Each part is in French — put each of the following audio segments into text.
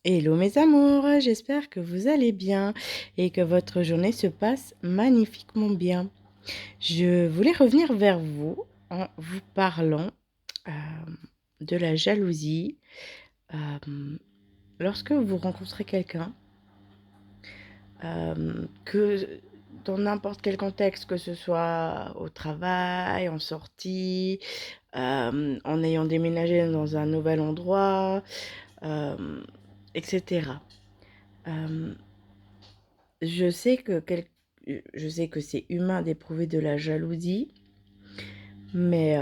Hello mes amours, j'espère que vous allez bien et que votre journée se passe magnifiquement bien. Je voulais revenir vers vous en vous parlant de la jalousie. Euh, Lorsque vous rencontrez quelqu'un, que dans n'importe quel contexte, que ce soit au travail, en sortie, en ayant déménagé dans un nouvel endroit, euh, etc. Euh, Je sais que je sais que c'est humain d'éprouver de la jalousie, mais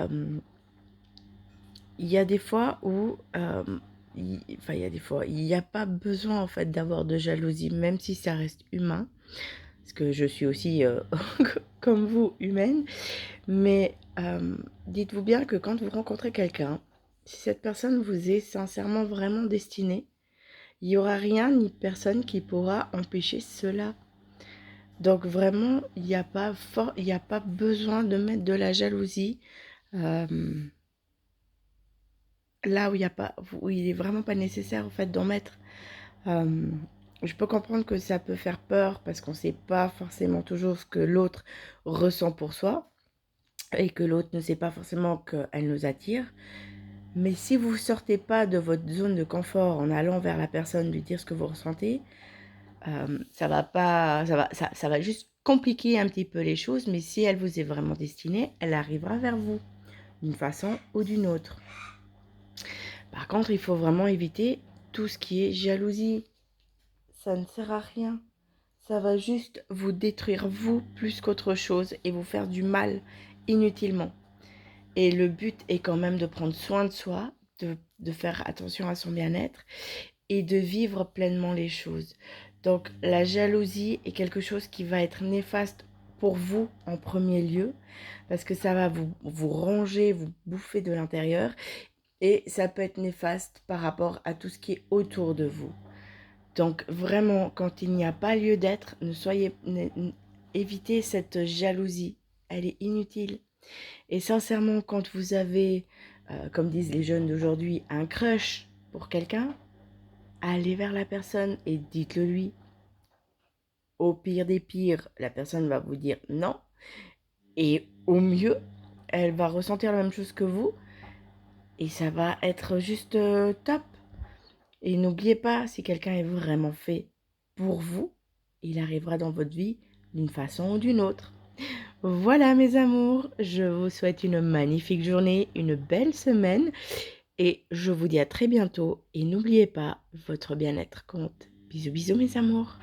il y a des fois où, enfin il y a des fois, il n'y a pas besoin en fait d'avoir de jalousie, même si ça reste humain, parce que je suis aussi comme vous humaine. Mais dites-vous bien que quand vous rencontrez quelqu'un, si cette personne vous est sincèrement vraiment destinée, il n'y aura rien ni personne qui pourra empêcher cela. Donc vraiment, il y a pas besoin de mettre de la jalousie euh, là où il y a pas, où il est vraiment pas nécessaire en fait d'en mettre. Euh, je peux comprendre que ça peut faire peur parce qu'on ne sait pas forcément toujours ce que l'autre ressent pour soi et que l'autre ne sait pas forcément qu'elle nous attire. Mais si vous sortez pas de votre zone de confort en allant vers la personne, lui dire ce que vous ressentez, ça va pas, ça va juste compliquer un petit peu les choses, mais si elle vous est vraiment destinée, elle arrivera vers vous, d'une façon ou d'une autre. Par contre, il faut vraiment éviter tout ce qui est jalousie. Ça ne sert à rien. Ça va juste vous détruire vous plus qu'autre chose et vous faire du mal inutilement. Et le but est quand même de prendre soin de soi, de faire attention à son bien-être et de vivre pleinement les choses. Donc la jalousie est quelque chose qui va être néfaste pour vous en premier lieu, parce que ça va vous ronger, vous bouffer de l'intérieur, et ça peut être néfaste par rapport à tout ce qui est autour de vous. Donc vraiment, quand il n'y a pas lieu d'être, évitez cette jalousie. Elle est inutile. Et sincèrement, quand vous avez, comme disent les jeunes d'aujourd'hui, un crush pour quelqu'un, allez vers la personne et dites-le lui. Au pire des pires, la personne va vous dire non. Et au mieux, elle va ressentir la même chose que vous. Et ça va être juste top. Et n'oubliez pas, si quelqu'un est vraiment fait pour vous, il arrivera dans votre vie d'une façon ou d'une autre. Voilà mes amours, je vous souhaite une magnifique journée, une belle semaine et je vous dis à très bientôt et n'oubliez pas, votre bien-être compte. Bisous bisous mes amours.